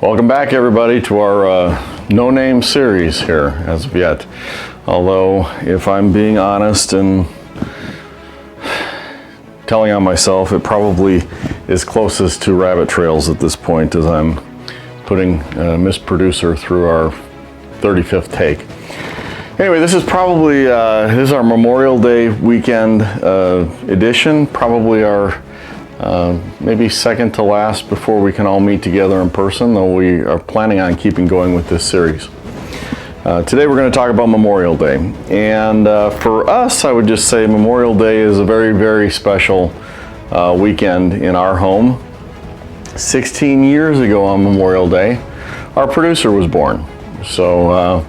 Welcome back, everybody, to our No Name series here as of yet. Although, if I'm being honest and telling on myself, it probably is closest to rabbit trails at this point as I'm putting Miss Producer through our 35th take. Anyway, this is probably this is our Memorial Day weekend edition, probably our maybe second to last before we can all meet together in person, though we are planning on keeping going with this series. Today we're going to talk about Memorial Day, and for us I would just say Memorial Day is a very, very special weekend in our home. 16 years ago on Memorial Day, our producer was born. So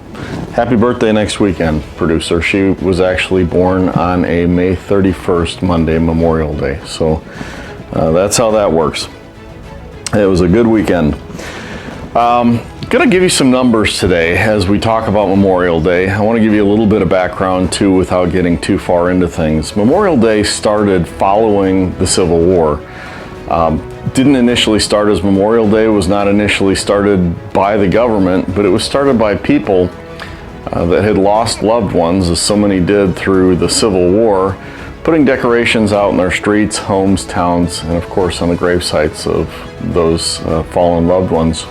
happy birthday next weekend, Producer. She was actually born on a May 31st Monday, Memorial Day. So that's how that works. It was a good weekend. Gonna give you some numbers today as we talk about Memorial Day. I want to give you a little bit of background too without getting too far into things. Memorial Day started following the Civil War. Didn't initially start as Memorial Day, was not initially started by the government, but it was started by people that had lost loved ones, as so many did through the Civil War, putting decorations out in their streets, homes, towns, and of course on the grave sites of those fallen loved ones.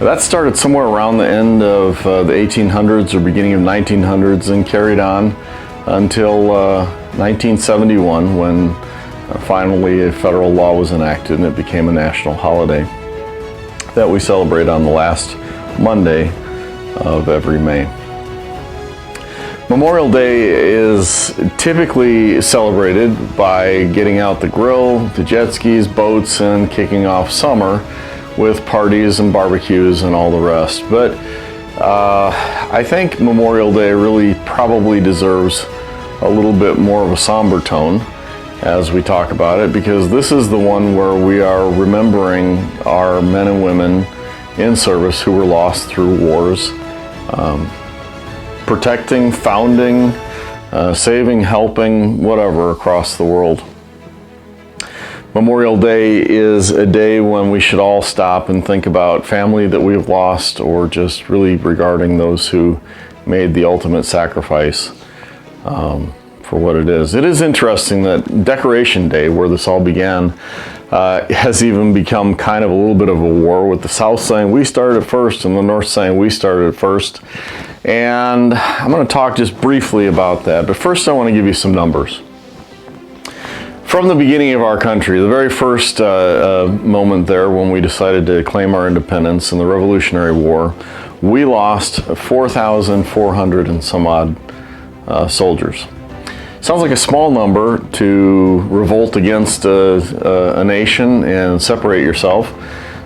That started somewhere around the end of the 1800s or beginning of 1900s and carried on until 1971 when finally a federal law was enacted and it became a national holiday that we celebrate on the last Monday of every May. Memorial Day is typically celebrated by getting out the grill, the jet skis, boats, and kicking off summer with parties and barbecues and all the rest. But I think Memorial Day really probably deserves a little bit more of a somber tone as we talk about it, because this is the one where we are remembering our men and women in service who were lost through wars, protecting, founding, saving, helping, whatever, across the world. Memorial Day is a day when we should all stop and think about family that we've lost, or just really regarding those who made the ultimate sacrifice for what it is. It is interesting that Decoration Day, where this all began, has even become kind of a little bit of a war, with the South saying we started it first and the North saying we started it first. And I'm going to talk just briefly about that, but first I want to give you some numbers. From the beginning of our country, the very first moment there when we decided to claim our independence in the Revolutionary War, we lost 4,400 and some odd soldiers. Sounds like a small number to revolt against a nation and separate yourself.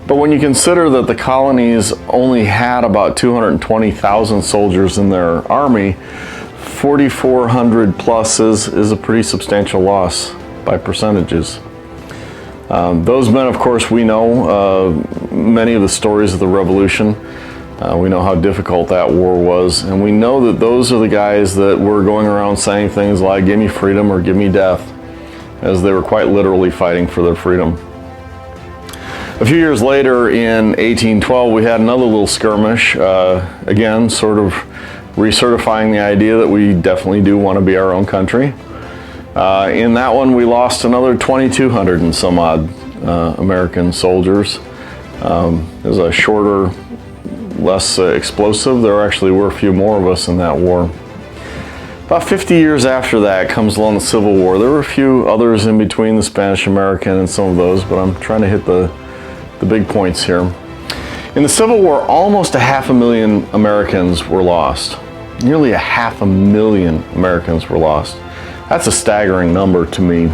But when you consider that the colonies only had about 220,000 soldiers in their army, 4,400 plus is a pretty substantial loss by percentages. Those men, of course, we know many of the stories of the Revolution. We know how difficult that war was, and we know that those are the guys that were going around saying things like, "Give me freedom" or "Give me death," as they were quite literally fighting for their freedom. A few years later, in 1812, we had another little skirmish, again, sort of recertifying the idea that we definitely do want to be our own country. In that one, we lost another 2,200 and some odd American soldiers. It was a shorter, less explosive. There actually were a few more of us in that war. About 50 years after that comes along the Civil War. There were a few others in between, the Spanish-American and some of those, but I'm trying to hit the big points here. In the Civil War, almost 500,000 Americans were lost. Nearly 500,000 Americans were lost. That's a staggering number to me.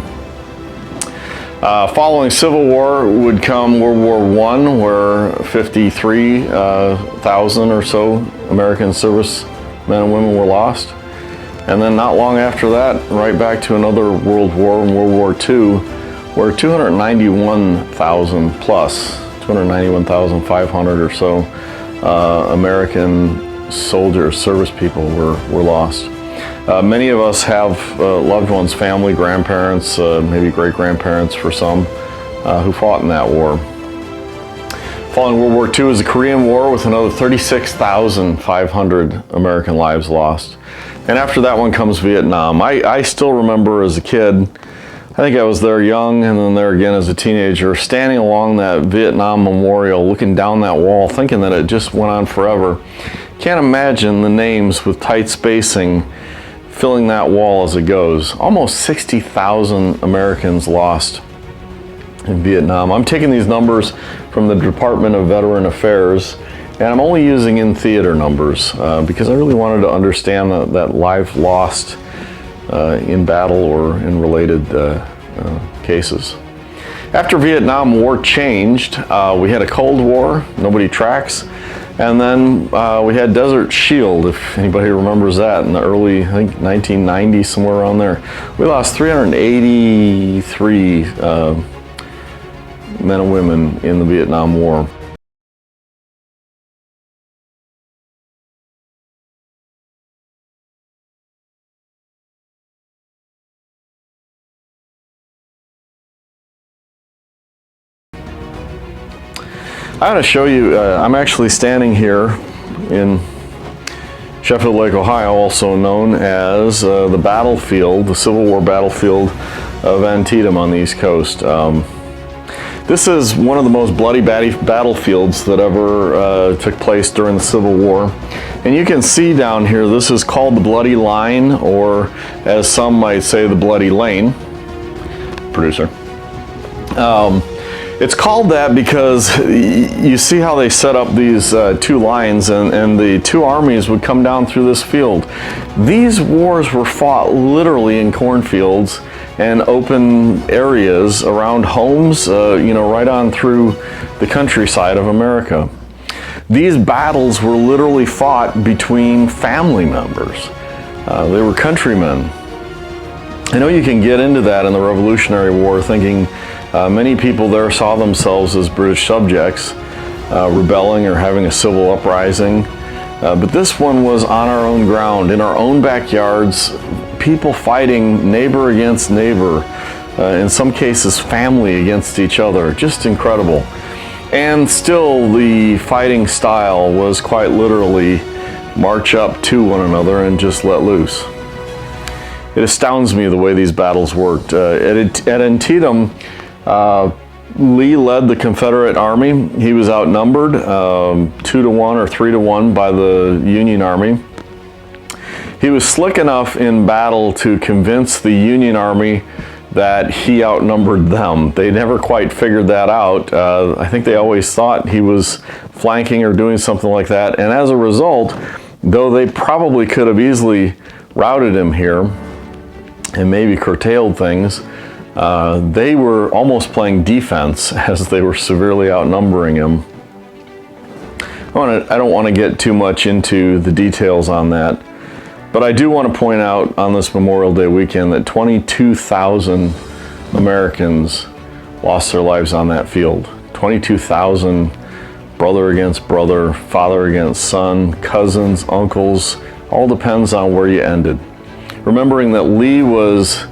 Following Civil War would come World War I, where 53,000 or so American service men and women were lost. And then not long after that, right back to another World War, World War II, where 291,000 plus, 291,500 or so American soldiers, service people were lost. Many of us have loved ones, family, grandparents, maybe great-grandparents for some, who fought in that war. Following World War II is the Korean War with another 36,500 American lives lost. And after that one comes Vietnam. I still remember as a kid, I think I was there young and then there again as a teenager, standing along that Vietnam Memorial, looking down that wall, thinking that it just went on forever. Can't imagine the names with tight spacing filling that wall as it goes. Almost 60,000 Americans lost in Vietnam. I'm taking these numbers from the Department of Veteran Affairs, and I'm only using in theater numbers because I really wanted to understand that life lost in battle or in related cases. After Vietnam War changed, we had a Cold War, nobody tracks, and then we had Desert Shield, if anybody remembers that, in the early, I think 1990, somewhere around there. We lost 383 men and women in the Vietnam War. I want to show you, I'm actually standing here in Sheffield Lake, Ohio, also known as the battlefield, the Civil War battlefield of Antietam on the East Coast. This is one of the most bloody battlefields that ever took place during the Civil War. And you can see down here, this is called the Bloody Line, or as some might say, the Bloody Lane. Producer. It's called that because you see how they set up these two lines, and the two armies would come down through this field. These wars were fought literally in cornfields and open areas around homes, right on through the countryside of America. These battles were literally fought between family members. They were countrymen. I know you can get into that in the Revolutionary War, thinking many people there saw themselves as British subjects, rebelling or having a civil uprising. But this one was on our own ground, in our own backyards, people fighting neighbor against neighbor, in some cases family against each other. Just incredible. And still the fighting style was quite literally march up to one another and just let loose. It astounds me the way these battles worked. At Antietam, Lee led the Confederate Army. He was outnumbered 2-1 or 3-1 by the Union Army. He was slick enough in battle to convince the Union Army that he outnumbered them. They never quite figured that out. I think they always thought he was flanking or doing something like that. And as a result, though they probably could have easily routed him here and maybe curtailed things, they were almost playing defense as they were severely outnumbering him. I don't want to get too much into the details on that, but I do want to point out on this Memorial Day weekend that 22,000 Americans lost their lives on that field. 22,000, brother against brother, father against son, cousins, uncles, all depends on where you ended. Remembering that Lee was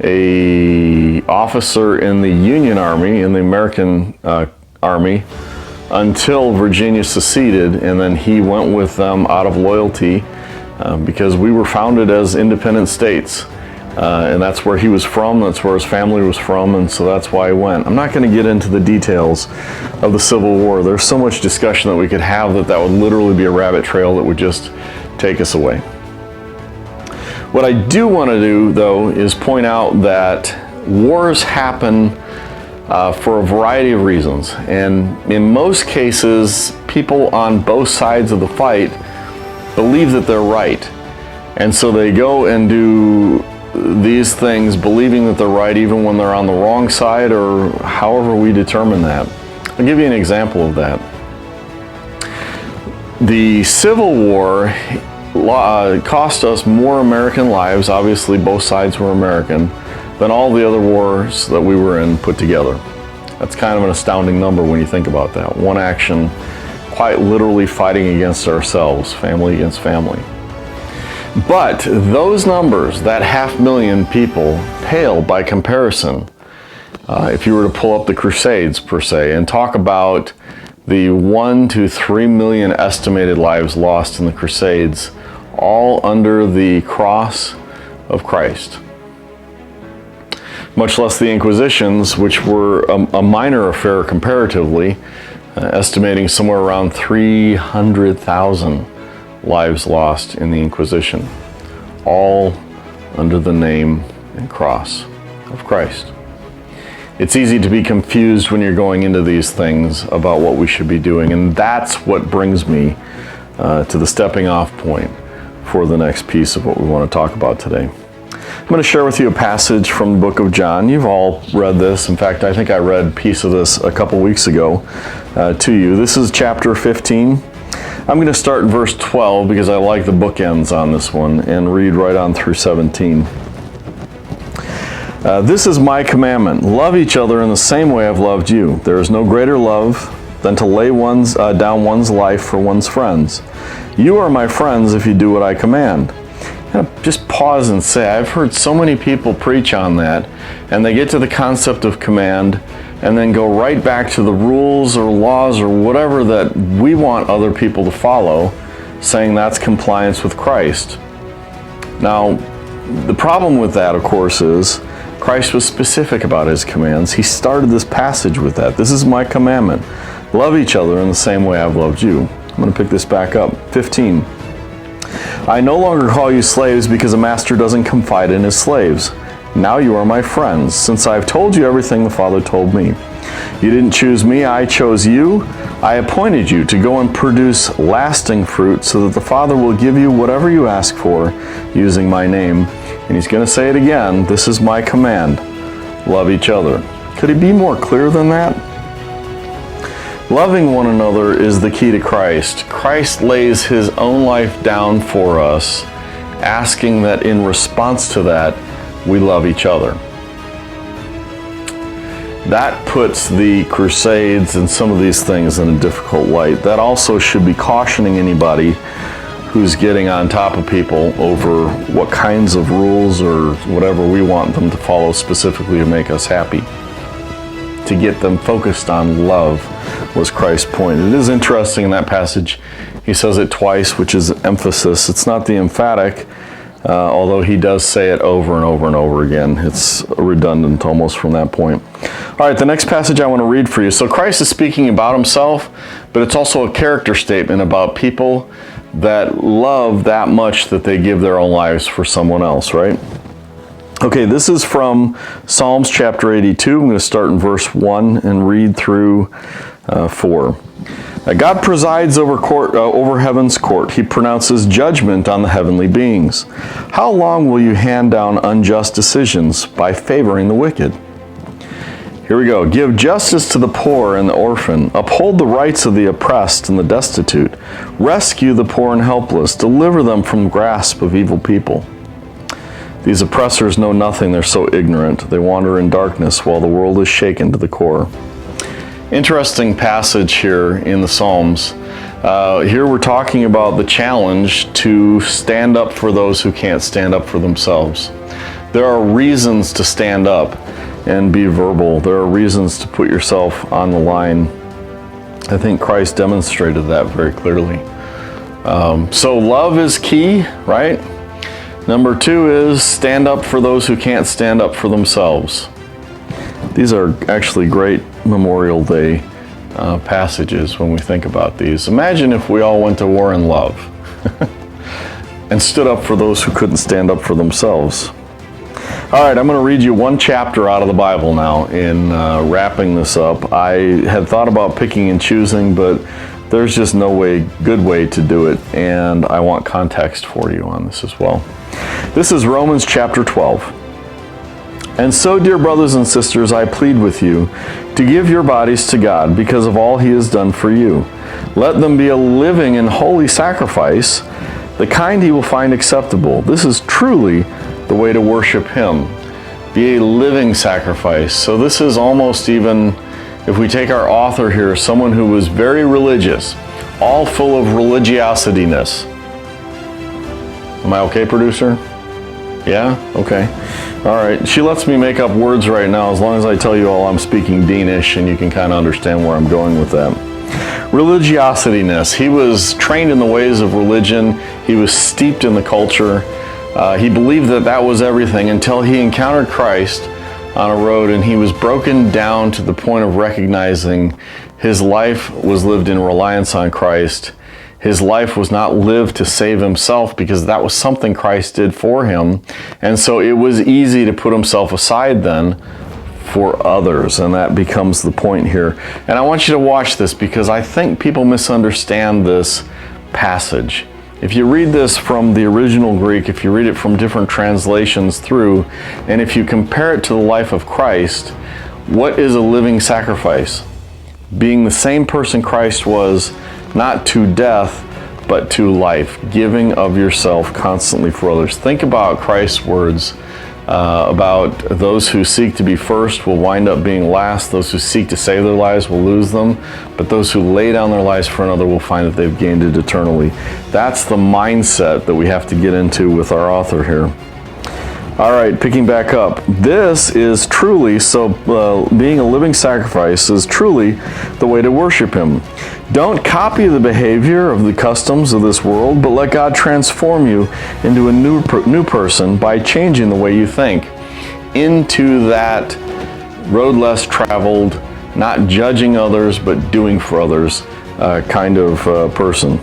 an officer in the Union Army, in the American Army, until Virginia seceded, and then he went with them out of loyalty because we were founded as independent states. And that's where he was from, that's where his family was from, and so that's why he went. I'm not going to get into the details of the Civil War. There's so much discussion that we could have that would literally be a rabbit trail that would just take us away. What I do want to do, though, is point out that wars happen for a variety of reasons. And in most cases, people on both sides of the fight believe that they're right. And so they go and do these things believing that they're right even when they're on the wrong side, or however we determine that. I'll give you an example of that. The Civil War cost us more American lives, obviously both sides were American, than all the other wars that we were in put together. That's kind of an astounding number when you think about that. One action, quite literally fighting against ourselves, family against family. But those numbers, that 500,000 people, pale by comparison. If you were to pull up the Crusades, per se, and talk about the 1 to 3 million estimated lives lost in the Crusades, all under the cross of Christ. Much less the Inquisitions, which were a minor affair comparatively, estimating somewhere around 300,000 lives lost in the Inquisition, all under the name and cross of Christ. It's easy to be confused when you're going into these things about what we should be doing, and that's what brings me to the stepping off point for the next piece of what we want to talk about today. I'm going to share with you a passage from the book of John. You've all read this. In fact, I think I read a piece of this a couple weeks ago to you. This is chapter 15. I'm going to start in verse 12 because I like the bookends on this one and read right on through 17. This is my commandment. Love each other in the same way I've loved you. There is no greater love than to lay down one's life for one's friends. You are my friends if you do what I command. Just pause and say, I've heard so many people preach on that, and they get to the concept of command and then go right back to the rules or laws or whatever that we want other people to follow, saying that's compliance with Christ. Now, the problem with that, of course, is Christ was specific about his commands. He started this passage with that. This is my commandment. Love each other in the same way I've loved you. I'm going to pick this back up. 15. I no longer call you slaves because a master doesn't confide in his slaves. Now you are my friends, since I have told you everything the Father told me. You didn't choose me, I chose you. I appointed you to go and produce lasting fruit so that the Father will give you whatever you ask for using my name. And he's going to say it again, this is my command. Love each other. Could he be more clear than that? Loving one another is the key to Christ. Christ lays his own life down for us, asking that in response to that, we love each other. That puts the Crusades and some of these things in a difficult light. That also should be cautioning anybody who's getting on top of people over what kinds of rules or whatever we want them to follow specifically to make us happy. To get them focused on love was Christ's point. It is interesting in that passage, he says it twice, which is emphasis. It's not the emphatic, although he does say it over and over and over again. It's redundant almost from that point. All right, the next passage I want to read for you. So Christ is speaking about himself, but it's also a character statement about people that love that much that they give their own lives for someone else, right? Okay, this is from Psalms chapter 82. I'm going to start in verse 1 and read through 4. God presides over heaven's court. He pronounces judgment on the heavenly beings. How long will you hand down unjust decisions by favoring the wicked? Here we go. Give justice to the poor and the orphan. Uphold the rights of the oppressed and the destitute. Rescue the poor and helpless. Deliver them from the grasp of evil people. These oppressors know nothing. They're so ignorant. They wander in darkness while the world is shaken to the core. Interesting passage here in the Psalms. Here we're talking about the challenge to stand up for those who can't stand up for themselves. There are reasons to stand up and be verbal. There are reasons to put yourself on the line. I think Christ demonstrated that very clearly. So love is key, right? Number 2 is stand up for those who can't stand up for themselves. These are actually great Memorial Day passages when we think about these. Imagine if we all went to war in love and stood up for those who couldn't stand up for themselves. All right, I'm going to read you one chapter out of the Bible now in wrapping this up. I had thought about picking and choosing, but there's just no good way to do it, and I want context for you on this as well. This is Romans chapter 12. And so, dear brothers and sisters, I plead with you to give your bodies to God because of all he has done for you. Let them be a living and holy sacrifice, the kind he will find acceptable. This is truly the way to worship him. Be a living sacrifice. So this is almost even, if we take our author here, someone who was very religious, all full of religiosityness. Am I okay, producer? Yeah? Okay. All right. She lets me make up words right now as long as I tell you all I'm speaking Danish and you can kind of understand where I'm going with that. religiosityness. He was trained in the ways of religion. He was steeped in the culture. He believed that that was everything until he encountered Christ on a road, and he was broken down to the point of recognizing his life was lived in reliance on Christ. His life was not lived to save himself, because that was something Christ did for him. And so it was easy to put himself aside then for others. And that becomes the point here. And I want you to watch this, because I think people misunderstand this passage. If you read this from the original Greek, if you read it from different translations through, and if you compare it to the life of Christ, what is a living sacrifice? Being the same person Christ was, not to death, but to life, giving of yourself constantly for others. Think about Christ's words about those who seek to be first will wind up being last. Those who seek to save their lives will lose them. But those who lay down their lives for another will find that they've gained it eternally. That's the mindset that we have to get into with our author here. All right, picking back up. This is truly, being a living sacrifice is truly the way to worship him. Don't copy the behavior of the customs of this world, but let God transform you into a new person by changing the way you think, into that road less traveled, not judging others, but doing for others kind of person.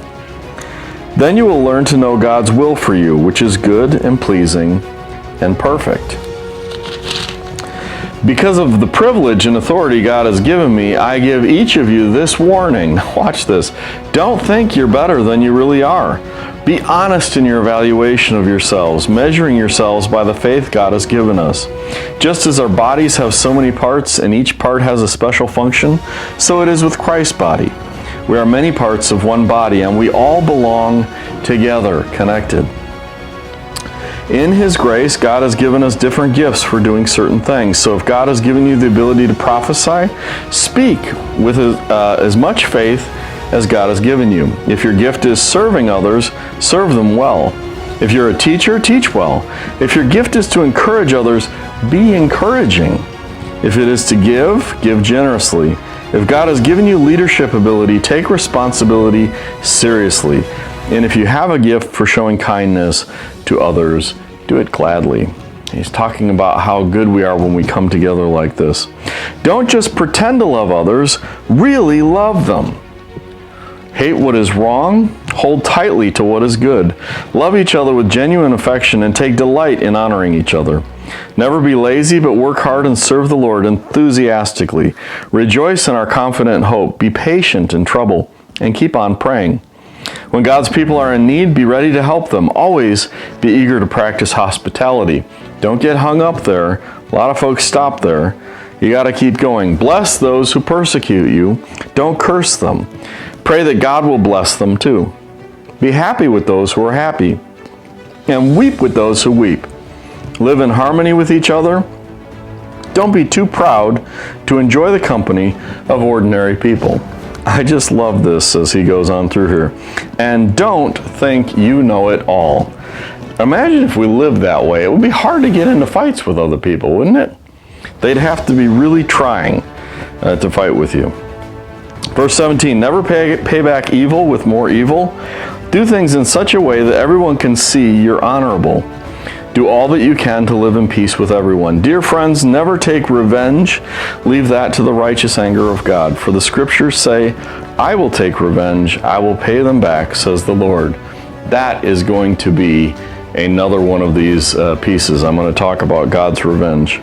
Then you will learn to know God's will for you, which is good and pleasing and perfect. Because of the privilege and authority God has given me, I give each of you this warning. Watch this. Don't think you're better than you really are. Be honest in your evaluation of yourselves, measuring yourselves by the faith God has given us. Just as our bodies have so many parts and each part has a special function, so it is with Christ's body. We are many parts of one body, and we all belong together, connected. In his grace, God has given us different gifts for doing certain things. So if God has given you the ability to prophesy, speak with as much faith as God has given you. If your gift is serving others, serve them well. If you're a teacher, teach well. If your gift is to encourage others, be encouraging. If it is to give, give generously. If God has given you leadership ability, take responsibility seriously. And if you have a gift for showing kindness to others, do it gladly. He's talking about how good we are when we come together like this. Don't just pretend to love others, really love them. Hate what is wrong, hold tightly to what is good. Love each other with genuine affection and take delight in honoring each other. Never be lazy, but work hard and serve the Lord enthusiastically. Rejoice in our confident hope. Be patient in trouble and keep on praying. When God's people are in need, be ready to help them. Always be eager to practice hospitality. Don't get hung up there. A lot of folks stop there. You got to keep going. Bless those who persecute you. Don't curse them. Pray that God will bless them too. Be happy with those who are happy, and weep with those who weep. Live in harmony with each other. Don't be too proud to enjoy the company of ordinary people. I just love this as he goes on through here. And don't think you know it all. Imagine if we lived that way. It would be hard to get into fights with other people, wouldn't it? They'd have to be really trying to fight with you. Verse 17, never pay back evil with more evil. Do things in such a way that everyone can see you're honorable. Do all that you can to live in peace with everyone. Dear friends, never take revenge. Leave that to the righteous anger of God. For the scriptures say, I will take revenge. I will pay them back, says the Lord. That is going to be another one of these pieces. I'm going to talk about God's revenge.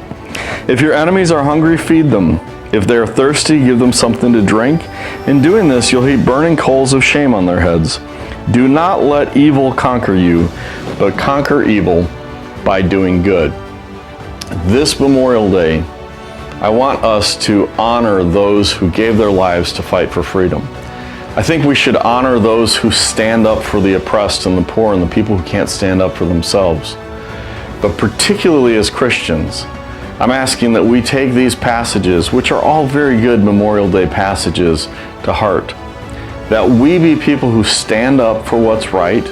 If your enemies are hungry, feed them. If they are thirsty, give them something to drink. In doing this, you'll heap burning coals of shame on their heads. Do not let evil conquer you, but conquer evil by doing good. This Memorial Day, I want us to honor those who gave their lives to fight for freedom. I think we should honor those who stand up for the oppressed and the poor and the people who can't stand up for themselves. But particularly as Christians, I'm asking that we take these passages, which are all very good Memorial Day passages, to heart. That we be people who stand up for what's right,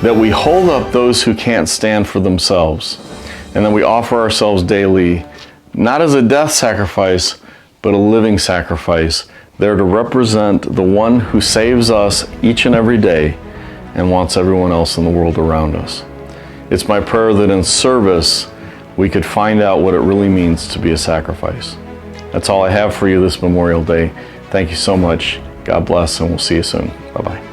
that we hold up those who can't stand for themselves, and that we offer ourselves daily, not as a death sacrifice, but a living sacrifice, They're to represent the one who saves us each and every day and wants everyone else in the world around us. It's my prayer that in service, we could find out what it really means to be a sacrifice. That's all I have for you this Memorial Day. Thank you so much. God bless, and we'll see you soon. Bye-bye.